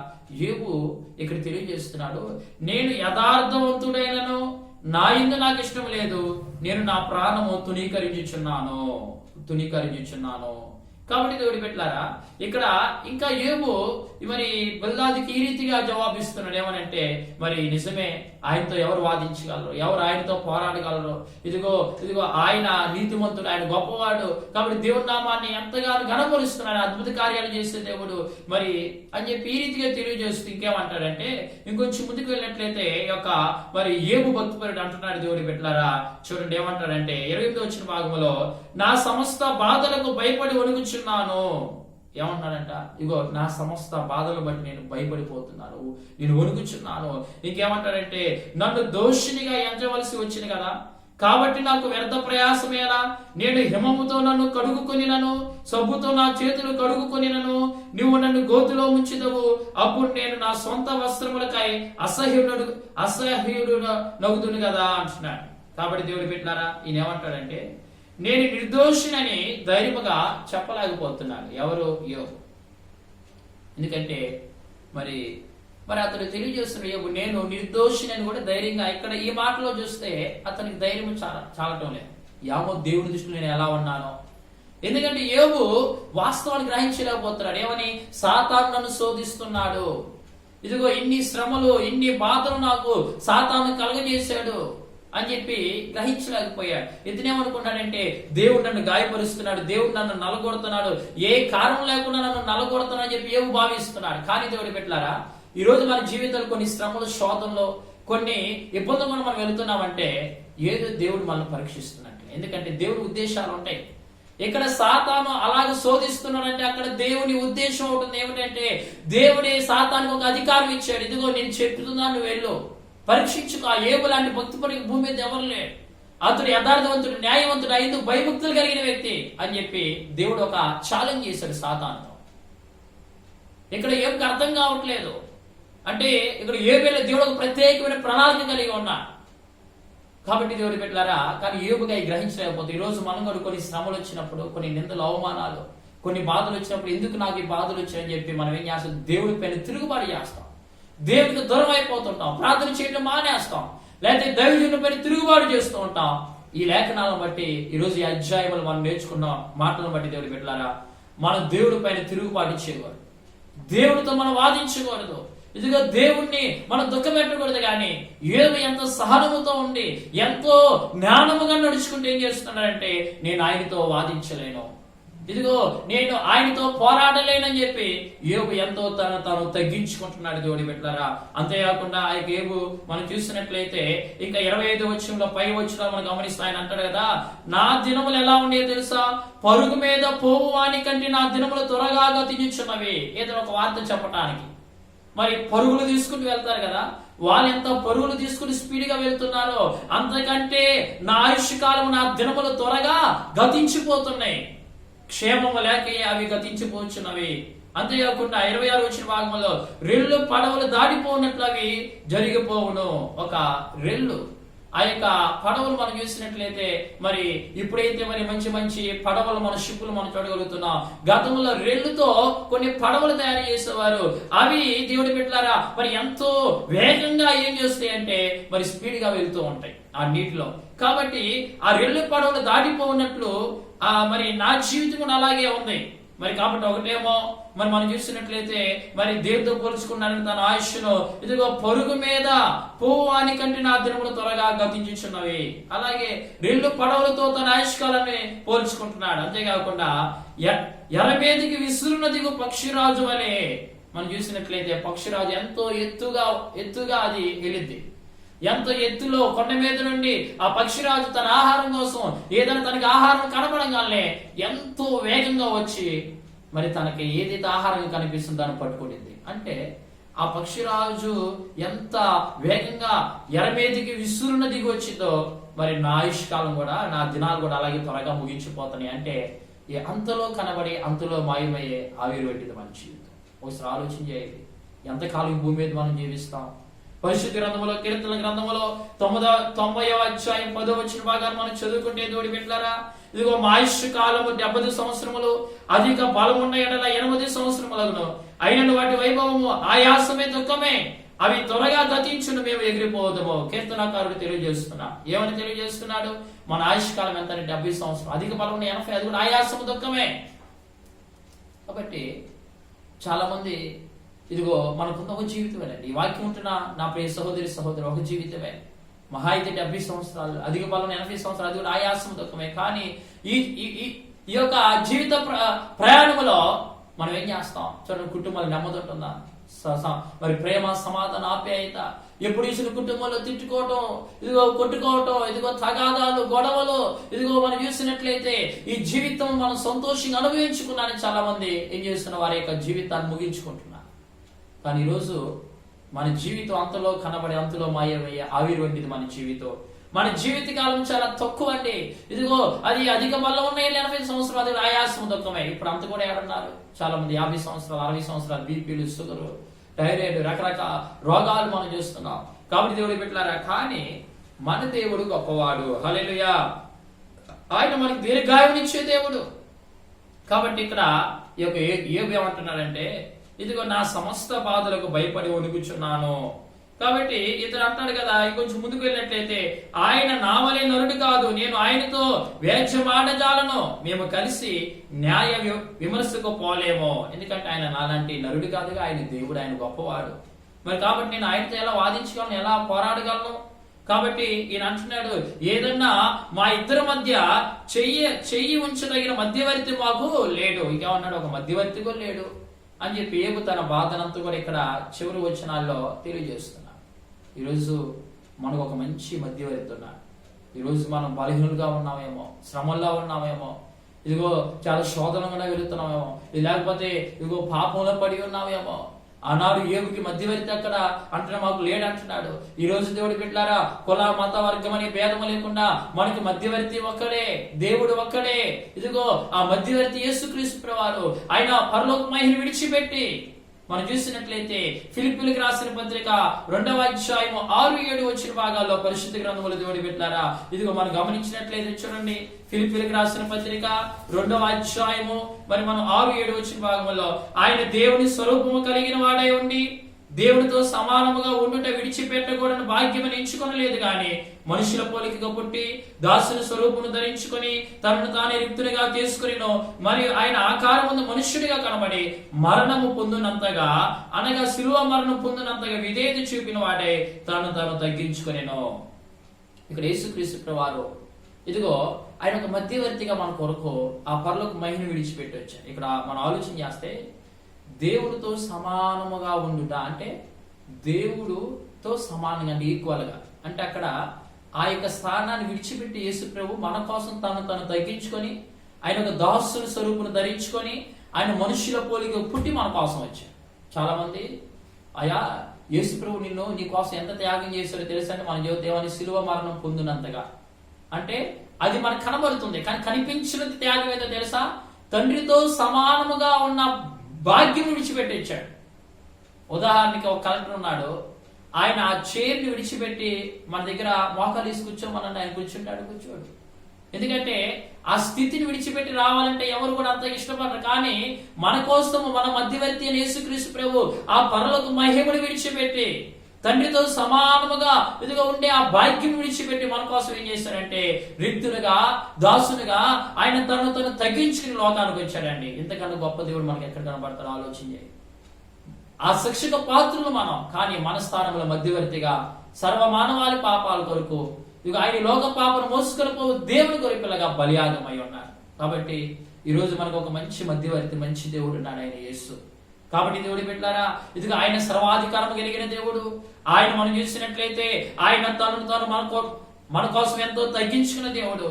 యోబు ఇక్కడ తెలియజేస్తున్నాడు, నేను యథార్థవంతుడైనను నా యందు నాకు ఇష్టం లేదు, నేను నా ప్రాణము తునీకరించుచున్నాను. కాబట్టి దేవుడి బిడ్డలారా, ఇక్కడ ఇంకా యోబు మరి బిల్దాదుకి ఈ రీతిగా జవాబిస్తున్నాడు. ఏమనంటే, మరి నిజమే, ఆయనతో ఎవరు వాదించగలరు, ఎవరు ఆయనతో పోరాడగలరు, ఇదిగో ఆయన నీతిమంతుడు, ఆయన గొప్పవాడు. కాబట్టి దేవుడి నామాన్ని ఎంతగానో ఘనపరుస్తున్నాడు, అద్భుత కార్యాలు చేసే దేవుడు మరి అని చెప్పి ఈ రీతిగా తెలియజేస్తూ ఇంకేమంటాడంటే, ఇంకొంచెం ముందుకు వెళ్ళినట్లయితే మరి యోబు భక్తిపరుడు అంటున్నాడు. దేవుడి బిడ్డలారా చూడండి, ఏమంటాడంటే 28వ వచ్చిన భాగంలో, నా సమస్త బాధలకు భయపడి వణుకుచున్నాను. ఏమన్నాడంట, ఇగో నా సమస్త బాధలు బట్టి నేను భయపడిపోతున్నాను, నేను వణుకుచున్నాను. ఇంకేమంటాడంటే, నన్ను దోషినిగా ఎంచవలసి వచ్చింది కదా, కాబట్టి నాకు వ్యర్థ ప్రయాసమేలా, నేను హిమముతో నన్ను కడుగుకొనినను, సబ్బుతో నా చేతులు కడుగుకొనినను, నువ్వు నన్ను గోతులో ముంచిదవు, అప్పుడు నేను నా సొంత వస్త్రములకై అసహ్యుడు నవ్వుతును కదా అంటున్నాడు. కాబట్టి దేవుడి పెట్టినారా, ఈయన ఏమంటాడంటే, నేను నిర్దోషినని ధైర్యముగా చెప్పలేకపోతున్నాను. ఎవరు? యోబు. ఎందుకంటే మరి అతను తెలియజేస్తున్న యోబు నేను నిర్దోషినని కూడా ధైర్యంగా, ఇక్కడ ఈ మాటలో చూస్తే అతనికి ధైర్యం చాలటం లేదు. యామో దేవుని దృష్టిలో నేను ఎలా ఉన్నానో. ఎందుకంటే యోబు వాస్తవాన్ని గ్రహించలేకపోతున్నాడు. ఏమని? సాతాను నన్ను శోధిస్తున్నాడు, ఇదిగో ఇన్ని శ్రమలు, ఇన్ని బాధలు నాకు సాతాను కలుగజేశాడు అని చెప్పి గ్రహించలేకపోయాడు. ఇతనేమనుకున్నాడంటే, దేవుడు నన్ను గాయపరుస్తున్నాడు, దేవుడు నన్ను నలగొడుతున్నాడు, ఏ కారణం లేకుండా నన్ను నలగొడుతున్నాడు అని చెప్పి ఏమో భావిస్తున్నాడు. కానీ దేవుడి పెట్టారా, ఈ రోజు మన జీవితంలో కొన్ని శ్రమలు, శోధనలో, కొన్ని ఇబ్బందులు మనం వెళుతున్నామంటే ఏదో దేవుడు మనల్ని పరీక్షిస్తున్నట్టు. ఎందుకంటే దేవుడి ఉద్దేశాలు ఉంటాయి. ఇక్కడ సాతాను అలాగే శోధిస్తున్నాడంటే అక్కడ దేవుని ఉద్దేశం ఉంటుంది. ఏమిటంటే, దేవుడే సాతానికి ఒక అధికారం ఇచ్చాడు, ఇదిగో నేను చెప్తున్నాను, నువ్వు వెళ్ళు పరీక్షించుకో. ఆ యోబు లాంటి భక్తిపరుడు భూమి మీద ఎవరు లేడు. అతడు యథార్థవంతుడు, న్యాయవంతుడు, ఐదు భయభక్తులు కలిగిన వ్యక్తి అని చెప్పి దేవుడు ఒక ఛాలెంజ్ చేశాడు సాతానుతో. ఇక్కడ యోబుకి అర్థం కావట్లేదు. అంటే ఇక్కడ యోబులో దేవుడు ఒక ప్రత్యేకమైన ప్రణాళిక కలిగి ఉన్నాడు. కాబట్టి దేవుడి పెట్టారా, కానీ యోబుగా గ్రహించలేకపోతే ఈరోజు మనం కూడా కొన్ని శ్రమలు వచ్చినప్పుడు, కొన్ని నిందలు, అవమానాలు, కొన్ని బాధలు వచ్చినప్పుడు ఎందుకు నాకు ఈ బాధలు వచ్చాయని చెప్పి మనం ఏం చేస్తాం? దేవుడి పైన తిరుగుబాటు చేస్తాం, దేవుడికి దూరం అయిపోతుంటాం, ప్రార్థన చేయడం మానేస్తాం, లేకపోతే దైవజనుల పైన తిరుగుబాటు చేస్తూ ఉంటాం. ఈ లేఖనాలను బట్టి ఈరోజు ఈ అధ్యాయములు మనం నేర్చుకున్న మాటలను బట్టి దేవుడి పెట్టారా, మనం దేవుడి పైన తిరుగుబాటు చేయకూడదు, దేవుడితో మనం వాదించకూడదు, ఇదిగో దేవుణ్ణి మనం దుఃఖం పెట్టకూడదు. కానీ యోబు ఎంత సహనముతో ఉండి ఎంతో జ్ఞానముగా నడుచుకుంటూ ఏం చేస్తున్నాడంటే, నేను ఆయనతో వాదించలేను, ఇదిగో నేను ఆయనతో పోరాడలేనని చెప్పి యోబు ఎంతో తాను తగ్గించుకుంటున్నాడు దేవుడి బిడ్డలారా. అంతేకాకుండా ఆ యోబు మనం చూసినట్లయితే ఇంకా 25 వచనంలో పై వచనంలో మనం గమనిస్తే ఆయన అంటాడు కదా, నా దినములు ఎలా ఉండేవో తెలుసా, పరుగు మీద పోవు వాని కంటే నా దినములు త్వరగా గతించుచున్నవి. ఏదో ఒక వార్త చెప్పటానికి మరి పరుగులు తీసుకుని వెళ్తారు కదా, వాళ్ళు ఎంత పరుగులు తీసుకుని స్పీడ్ గా వెళ్తున్నారో అంతకంటే నా ఆయుష్ కాలం, నా దినములు త్వరగా గతించిపోతున్నాయి. క్షేమము లేక అవి గతించిపోచున్నవి. అంతేకాకుండా 26 వచ్చిన భాగంలో రెల్లు పడవలు దాటిపోనట్లు అవి జరిగిపోవును. ఒక రెల్లు ఆ యొక్క పడవలు మనం చూసినట్లయితే మరి ఇప్పుడైతే మరి మంచి మంచి పడవలు మన షిప్పులు మనం చూడగలుగుతున్నాం. గతంలో రెల్లుతో కొన్ని పడవలు తయారు చేసేవారు. అవి దేవుడి బిడ్డలారా మరి ఎంతో వేగంగా ఏం చేస్తాయి అంటే మరి స్పీడ్ గా వెళ్తూ ఉంటాయి ఆ నీటిలో. కాబట్టి ఆ రెల్లు పడవలు దాటిపోనట్లు మరి నా జీవితం అలాగే ఉంది. మరి కాబట్టి ఒకటేమో మరి మనం చూసినట్లయితే మరి దేవుడితో పోల్చుకున్నానని తన ఆయుష్ను ఇదిగో పరుగు మీద పోవాని కంటే నా దినములు త్వరగా గతించుచున్నవి. అలాగే రెల్లు పడవలతో తన ఆయుష్కాలాన్ని పోల్చుకుంటున్నాడు. అంతేకాకుండా ఎరమేదికి విసురునదిగు పక్షిరాజు వలె మనం చూసినట్లయితే పక్షిరాజు ఎంతో ఎత్తుగా అది వెళ్ళిద్ది. ఎంతో ఎత్తులో కొండ మీద నుండి ఆ పక్షిరాజు తన ఆహారం కోసం ఏదైనా తనకి ఆహారం కనపడంగానే ఎంతో వేగంగా వచ్చి మరి తనకి ఏదైతే ఆహారం కనిపిస్తుందో దాన్ని పట్టుకుంటుంది. అంటే ఆ పక్షిరాజు ఎంత వేగంగా ఎరమేదికి విసురున దిగి వచ్చిందో మరి నా ఆయుష్కాలం కూడా, నా దినాలు కూడా అలాగే త్వరగా ముగించిపోతున్నాయి. అంటే అంతలో కనబడి అంతలో మాయమయ్యే ఆవిరి వంటిది మన జీవితం. ఒకసారి ఆలోచన చేయాలి, ఎంతకాలం భూమి మీద మనం జీవిస్తాం. పరిశుద్ధ గ్రంథములో కీర్తన గ్రంథములో 90వ అధ్యాయం 10వ వచ్చిన భాగాన్ని మనం చదువుకుంటే దేవుడి బిడ్డలారా, ఇదిగో మా ఆయుష్ కాలము 70 సంవత్సరములు, అధిక బలం ఉన్న ఎడల 80 సంవత్సరములను, అయినను వాటి వైభవము ఆయాసమే దుఃఖమే, అవి త్వరగా గతించును, మేము ఎగిరిపోవదము. కీర్తనకారుడు తెలియజేస్తున్నా. ఏమని తెలియజేస్తున్నాడు? మన ఆయుష్ కాలం ఎంత? 70 సంవత్సరం. అధిక బలం ఉన్న 80, అది కూడా ఆయాసము దుఃఖమే. కాబట్టి చాలా మంది ఇదిగో మనకున్న ఒక జీవితమేనండి. ఈ వాక్యం ఉంటున్నా నా ప్రియ సహోదరి ఒక జీవితమే. మహా అయితే 70 సంవత్సరాలు, అధిక బలం 80 సంవత్సరాలు, అది కూడా ఆయాసం దుఃఖమే. కానీ ఈ యొక్క జీవిత ప్రయాణంలో మనం ఏం చేస్తాం చూడండి, కుటుంబాలు నెమ్మది ఉంటుందా? మరి ప్రేమ, సమాధాన, ఆప్యాయత, ఎప్పుడు చూసిన కుటుంబంలో తిట్టుకోవటం, ఇదిగో కొట్టుకోవటం, ఇదిగో తగాదాలు, గొడవలు, ఇదిగో మనం చూసినట్లయితే ఈ జీవితం మనం సంతోషంగా అనుభవించుకున్నారని చాలా మంది ఏం చేస్తున్న వారి యొక్క జీవితాన్ని ముగించుకుంటున్నారు. కానీ ఈరోజు మన జీవితం అంతలో కనబడి అంతలో మాయమయ్యే ఆవిరి వంటిది మన జీవితం. మన జీవిత కాలం చాలా తక్కువ అండి. ఇదిగో అది అధిక బలం ఉన్న 80 సంవత్సరాలు, అది ఆయాసం దుఃఖమే. ఇప్పుడు అంత కూడా ఎవరున్నారు? చాలా మంది 50 సంవత్సరాలు, 60 సంవత్సరాలు, బీపీలు, షుగర్, థైరాయిడ్, రకరకాల రోగాలు మనం చూస్తున్నాం. కాబట్టి దేవుడు పెట్టారా, కానీ మన దేవుడు గొప్పవాడు. హల్లెలూయా. ఆయన మనకి దీర్ఘాయువునిచ్చే దేవుడు. కాబట్టి ఇక్కడ ఈ యొక్క యోబు ఏమంటున్నాడంటే, ఇదిగో నా సమస్త బాధలకు భయపడి వణుకుచున్నాను. కాబట్టి ఇతను అంటాడు కదా, ఇంకొంచెం ముందుకు వెళ్ళినట్లయితే, ఆయన నా వలె నరుడు కాదు, నేను ఆయనతో వేచమాడజాలను, మేము కలిసి న్యాయ విమర్శకు పోలేమో. ఎందుకంటే ఆయన నాలాంటి నరుడు కాదుగా, ఆయన దేవుడు, ఆయన గొప్పవాడు. మరి కాబట్టి నేను ఆయనతో ఎలా వాదించగలను, ఎలా పోరాడగలను? కాబట్టి ఈయన అంటున్నాడు, ఏదన్నా మా ఇద్దరి మధ్య చెయ్యి ఉంచదగిన మధ్యవర్తి మాకు లేడు. ఇంకేమన్నాడు? ఒక మధ్యవర్తి కూడా లేడు అని చెప్పి యోబు తన బాధనంతా కూడా ఇక్కడ చివరి వచనాల్లో తెలియజేస్తున్నాడు. ఈరోజు మనకు ఒక మంచి మధ్యవర్తి ఉన్నాడు. ఈరోజు మనం బలహీనులుగా ఉన్నామేమో, శ్రమల్లో ఉన్నామేమో, ఇదిగో చాలా శోధనగా వెళుతున్నామేమో, లేకపోతే ఇదిగో పాపంలో పడి ఉన్నామేమో. ఆనాడు యోబుకి మధ్యవర్తి అక్కడ అంటున్నా మాకు లేడు అంటున్నాడు. ఈ రోజు దేవుడు బిడ్డలారా, కుల మత వర్గం అనే భేదము లేకుండా మనకి మధ్యవర్తి ఒక్కడే, దేవుడు ఒక్కడే. ఇదిగో ఆ మధ్యవర్తి యేసుక్రీస్తు ప్రభువారు. ఆయన పరలోక మహిమను విడిచిపెట్టి మనం చూసినట్లయితే ఫిలిప్పీయులకు రాసిన పత్రిక 2వ అధ్యాయము 6-7 వచ్చిన భాగాల్లో పరిశుద్ధ గ్రంథములో దేవుడు బిడ్డలారా, ఇదిగో మనం గమనించినట్లయితే చూడండి, ఫిలిప్పీయులకు రాసిన పత్రిక 2వ అధ్యాయము మరి మనం 6-7 వచ్చిన భాగంలో, ఆయన దేవుని స్వరూపము కలిగిన వాడై ఉండి దేవుడితో సమానముగా ఉండుట విడిచిపెట్టకూడని భాగ్యమని ఎంచుకొనలేదు గాని మనుషుల పోలికగా పుట్టి దాసుని స్వరూపును ధరించుకొని తనను తానే రిక్తునిగా చేసుకునినో మరియు ఆయన ఆకారముందు మనుష్యుడిగా కనబడి మరణము పొందినంతగా అనగా శిలువ మరణం పొందినంతగా విధేయత చూపిన వాడే తాను తగ్గించుకొనినో. ఇక్కడ యేసుక్రీస్తు ప్రభువారు ఇదిగో ఆయన ఒక మధ్యవర్తిగా మన కొరకు ఆ పరలోక మహిమను విడిచిపెట్టి వచ్చారు. ఇక్కడ మనం ఆలోచన చేస్తే దేవుడితో సమానముగా ఉండుట అంటే దేవుడుతో సమానంగా అంటే ఈక్వల్ గా, అంటే అక్కడ ఆ యొక్క స్థానాన్ని విడిచిపెట్టి యేసు ప్రభు మన కోసం తను తగ్గించుకొని ఆయన ఒక దాసుని స్వరూపును ధరించుకొని ఆయన మనుష్యుల పోలిక పుట్టి మన కోసం వచ్చారు. చాలా మంది అయా యేసు ప్రభు నీ కోసం ఎంత త్యాగం చేశారో తెలుసా అంటే మన దేవాన్ని శిలువ మరణం పొందినంతగా, అంటే అది మనకు కనబడుతుంది కానీ కనిపించినది త్యాగం ఏదో తెలుసా, తండ్రితో సమానముగా ఉన్న భాగ్యం విడిచిపెట్టి ఇచ్చాడు. ఉదాహరణకి ఒక కలెక్టర్ ఉన్నాడు, ఆయన ఆ చైర్ని విడిచిపెట్టి మన దగ్గర మోకాలు తీసి కూర్చోమని ఆయన కూర్చోడు. ఎందుకంటే ఆ స్థితిని విడిచిపెట్టి రావాలంటే ఎవరు కూడా అంత ఇష్టపడరు. కానీ మన కోసం మన మధ్యవర్తి అని యేసుక్రీస్తు ప్రభు ఆ పరలోక మహిమను విడిచిపెట్టి తండ్రితో సమానముగా ఇదిగా ఉండే ఆ భాగ్యం విడిచిపెట్టి మన కోసం ఏం చేశాడంటే రిక్తులుగా దాసునిగా ఆయన తను తగ్గించుకుని లోకానికి వచ్చాడండి. ఇంతకన్నా గొప్ప దేవుడు మనకి ఎక్కడ కనబడతారో ఆలోచన చేయండి. ఆ శిక్షక పాత్రులు మనం, కానీ మన స్థానంలో మధ్యవర్తిగా సర్వ మానవాళి పాపాల కొరకు ఇక ఆయన లోక పాపను మోసుకొని పోవు దేవుని కొరకులుగా బలియాగమై ఉన్నారు. కాబట్టి ఈ రోజు మనకు ఒక మంచి మధ్యవర్తి, మంచి దేవుడు ఉన్నాడు, ఆయన యేసు. కాబట్టి దేవుడి బిడ్డలారా, ఇదిగో ఆయన సర్వాధికారం కలిగిన దేవుడు. ఆయన మనం చూసినట్లయితే ఆయన తను మన కోసం ఎంతో తగ్గించుకున్న దేవుడు.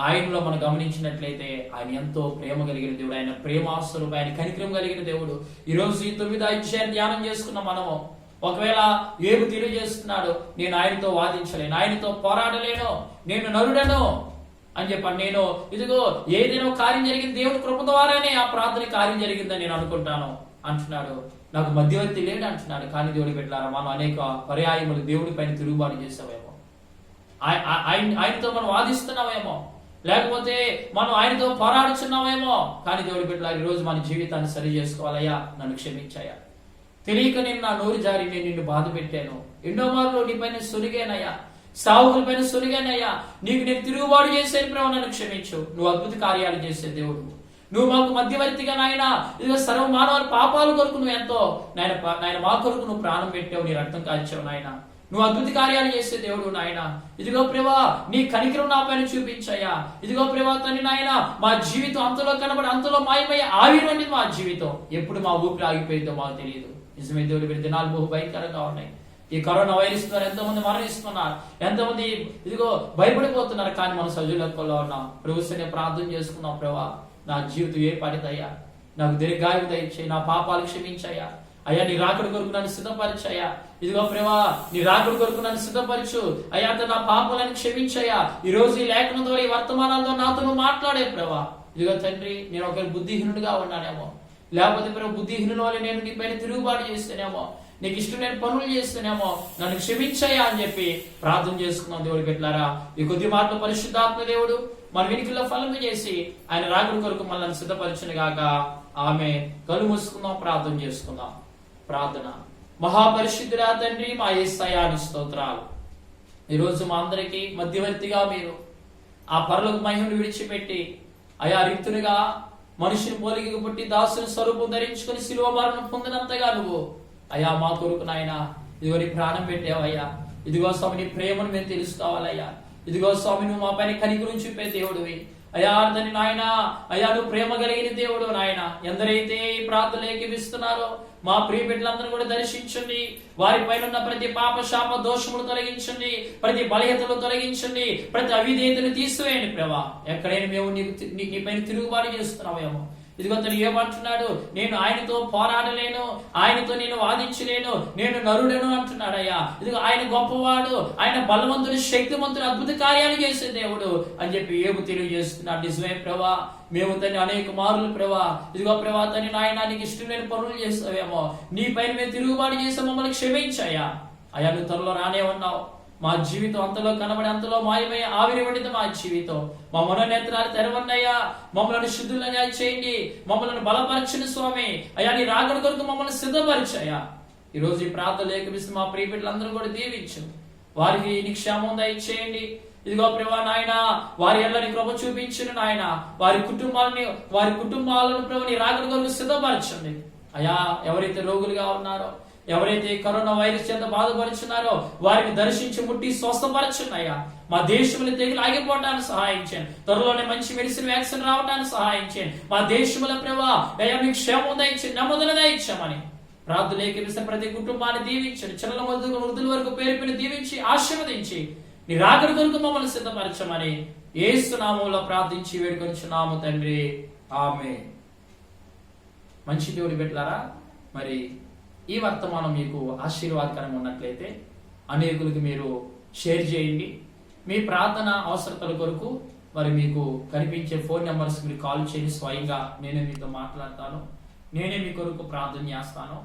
ఆయనలో మనం గమనించినట్లయితే ఆయన ఎంతో ప్రేమ కలిగిన దేవుడు, ఆయన ప్రేమాస్వరూపం, ఆయన కనికరం కలిగిన దేవుడు. ఈ రోజు ఈ 9వ అధ్యాయాన్ని ధ్యానం చేసుకున్నాం మనము. ఒకవేళ ఏబు తెలియజేస్తున్నాడు, నేను ఆయనతో వాదించలేను, ఆయనతో పోరాడలేను, నేను నరుడను అని చెప్పాను. నేను ఇదిగో ఏదైనా కార్యం జరిగింది దేవుని కృప ద్వారానే ఆ ప్రార్థన కార్యం జరిగిందని నేను అనుకుంటాను అంటున్నాడు. నాకు మధ్యవర్తి లేడు అంటున్నాడు. కానీ దేవుడి బిడ్డలారా, మనం అనేక పర్యాయములు దేవుడి పైన తిరుగుబాటు చేసామేమో, ఆయనతో మనం వాదిస్తున్నామేమో, లేకపోతే మనం ఆయనతో పోరాడుచున్నామేమో. కానీ దేవుడి బిడ్డలారా, ఈ రోజు మన జీవితాన్ని సరి చేసుకోవాలయ్యా, నన్ను క్షమించాయా, తెలియక నేను నా నోరు జారి నేను నిన్ను బాధ పెట్టాను, ఎన్నో మార్లు నీ పైన సొలిగానయ్యా, సావుకుల పైన సొలిగానయ్యా, నీకు నేను తిరుగుబాటు చేసేది ప్రభు, నన్ను క్షమించు. నువ్వు అద్భుత కార్యాలు చేసే దేవుడు, నువ్వు మాకు మధ్యవర్తిగా నాయన ఇదిగో సర్వ మానవాళి పాపాల కొరకు నువ్వు ఎంతో నాయన మా కొరకు నువ్వు ప్రాణం పెట్టావు, నీ రక్తం కాల్చావు నాయన, నువ్వు అద్భుత కార్యాలు చేసే దేవుడు నాయన. ఇదిగో ప్రభా, నీ కనికరం నా పైన చూపించాయా. ఇదిగో ప్రభా తండ్రి నాయన, మా జీవితం అంతలో కనబడి అంతలో మాయమయ్యే ఆవిరండి మా జీవితం. ఎప్పుడు మా ఊపిరి ఆగిపోయిందో మాకు తెలియదు. నిజమే దేవుడి బిడ్డ, దినాలు బహు భయంకరంగా ఉన్నాయి. ఈ కరోనా వైరస్ ద్వారా ఎంతో మంది మరణిస్తున్నారు, ఎంతో మంది ఇదిగో భయపడిపోతున్నారు. కానీ మనం సజీవులతో ఉన్నాం. ప్రభుత్వాన్ని ప్రార్థన చేసుకున్నాం, ప్రభా నా జీవితం ఏ పడితయ్యా, నాకు దీర్ఘాయువు దయచేయి, నా పాపాలు క్షమించాయా అయ్యా, నీ రాకడి కొరకు నన్ను సిద్ధపరిచాయా. ఇదిగో ప్రభా, నీ రాకడి కొరకు నన్ను సిద్ధపరచు అయ్యా, నా పాపాలను క్షమించాయా. ఈ రోజు ఈ లేఖనం ద్వారా, ఈ వర్తమానాలతో నాతో నువ్వు మాట్లాడే ప్రభా. ఇదిగో తండ్రి, నేను ఒక బుద్ధిహీనుడిగా ఉన్నానేమో, లేకపోతే ప్రభు బుద్ధిహీనుల వల్ల నేను నీ పైన తిరుగుబాటు చేస్తేనేమో, నీకు ఇష్టం నేను పనులు చేస్తేనేమో, నన్ను క్షమించాయా అని చెప్పి ప్రార్థన చేసుకున్నాం. దేవుడి బిడ్డలారా, ఈ కొద్ది మాటలు పరిశుద్ధాత్మ దేవుడు మన వెనుకల్లో ఫలము చేసి ఆయన రాకడి కొరకు మనల్ని సిద్ధపరచును గాక. ఆమె కళ్ళు మూసుకుందాం, ప్రార్థన చేసుకుందాం. ప్రార్థన. మహాపరిశుద్ధుడా తండ్రి, మా యేసయ్యాని స్తోత్రాలు. ఈరోజు మా అందరికీ మధ్యవర్తిగా మీరు ఆ పరలోక మహిమను విడిచిపెట్టి అయా రిక్తునిగా మనుషుని పోలికగా పుట్టి దాసుని స్వరూపం ధరించుకుని శిలువ మరణం పొందినంతగా నువ్వు అయ్యా మా కొరకు నాయన ఇదిగో నీ ప్రాణం పెట్టావయ్యా. ఇదిగో స్వామి, నీ ప్రేమను మేము తెలుసుకోవాలయ్యా. ఇదిగో స్వామి, నువ్వు మా పైన కనికరం చూపే దేవుడివి అయ్యా. తండ్రి నాయన, అయ్యా నువ్వు ప్రేమ కలిగిన దేవుడు నాయన. ఎందరైతే ఈ ప్రార్థనలు ఏకీవిస్తున్నారో మా ప్రియ బిడ్డలందరూ కూడా దర్శించండి. వారి పైన ఉన్న ప్రతి పాప శాప దోషములు తొలగించండి, ప్రతి బలహీనతలు తొలగించండి, ప్రతి అవిధేయతను తీసివేయండి ప్రభా. ఎక్కడైనా మేము నీ పైన తిరుగుబాటు చేస్తున్నామేమో, ఇదిగో తను ఏమంటున్నాడు, నేను ఆయనతో పోరాడలేను, ఆయనతో నేను వాదించలేను, నేను నరుడను అంటున్నాడయ్యా. ఇదిగో ఆయన గొప్పవాడు, ఆయన బలవంతుడు, శక్తివంతుడు, అద్భుత కార్యాలు చేసే దేవుడు అని చెప్పి ఏబు తెలియజేస్తున్నాడు. నిజమే ప్రభా, మేము తను అనేక మారులు ప్రభా, ఇదిగో ప్రభా తని నాయన నీకు ఇష్టం లేని పనులు చేస్తావేమో, నీ పైన మేము తిరుగుబాటు చేస్తే మమ్మల్ని క్షమించాయా. అయ్యా నువ్వు త్వరలో రానే ఉన్నావు, మా జీవితం అంతలో కనబడి అంతలో మాయమై ఆవిరి పడింది మా జీవితం. మా మనోనేత్రాలు తెరవన్నయ్యా, మమ్మల్ని శుద్ధులుగా చేయండి, మమ్మల్ని బలపరచండి స్వామి. అయ్యా నీ రాకడ కొరకు మమ్మల్ని సిద్ధపరిచయ్యా. ఈ రోజు ఈ ప్రార్థన లేఖిస్తూ మా ప్రియ బిడ్డలందరూ కూడా దీవించు, వారికి నీ క్షేమం దయచేయండి. ఇదిగో ప్రభా నాయన, వారి ఎల్లని కృప చూపించును నాయన, వారి కుటుంబాలను ప్రభు నీ రాకడ కొరకు సిద్ధపరచండి. అయ్యా ఎవరైతే రోగులుగా ఉన్నారో, ఎవరైతే కరోనా వైరస్ చేత బాధపరుచున్నారో వారిని దర్శించి ముట్టి స్వస్థపరచున్నాయా. మా దేశంలో తెగులు ఆగిపోవడానికి సహాయం చేయండి, త్వరలోనే మంచి మెడిసిన్ వ్యాక్సిన్ రావడానికి సహాయం చేయండి. మా దేశంలో ప్రభా అయ్యా మీకు క్షేమం దయచేయండి, నెమ్మదిని దయచేయమని ప్రార్థన లేఖిస్తే ప్రతి కుటుంబాన్ని దీవించండి. చిన్నల మొదలు వృద్ధుల వరకు పేరు దీవించి ఆశీర్వదించి నీ రాకడ కొరకు మమ్మల్ని సిద్ధపరచమని యేసు నామములో ప్రార్థించి వేడుకొంచున్నాము తండ్రి, ఆమేన్. మంచి దేవుని బిడ్డలారా, మరి ఈ వర్తమానం మీకు ఆశీర్వాదకరంగా ఉన్నట్లయితే అనేకులకు మీరు షేర్ చేయండి. మీ ప్రార్థన అవసరతల కొరకు మరి మీకు కనిపించే ఫోన్ నెంబర్స్ మీరు కాల్ చేసి స్వయంగా నేనే మీతో మాట్లాడతాను, నేనే మీ కొరకు ప్రార్థన చేస్తాను.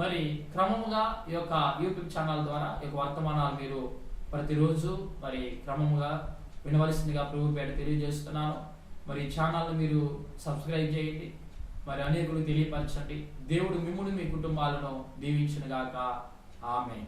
మరి క్రమముగా ఈ యొక్క యూట్యూబ్ ఛానల్ ద్వారా ఈ యొక్క వర్తమానాలు మీరు ప్రతిరోజు మరి క్రమముగా వినవలసిందిగా ప్రభు పేట తెలియజేస్తున్నాను. మరి ఈ ఛానల్ని మీరు సబ్స్క్రైబ్ చేయండి, మరి అనేకులు తెలియపరచండి. దేవుడు మిమ్మును మీ కుటుంబాలను దీవించును గాక. ఆమేన్.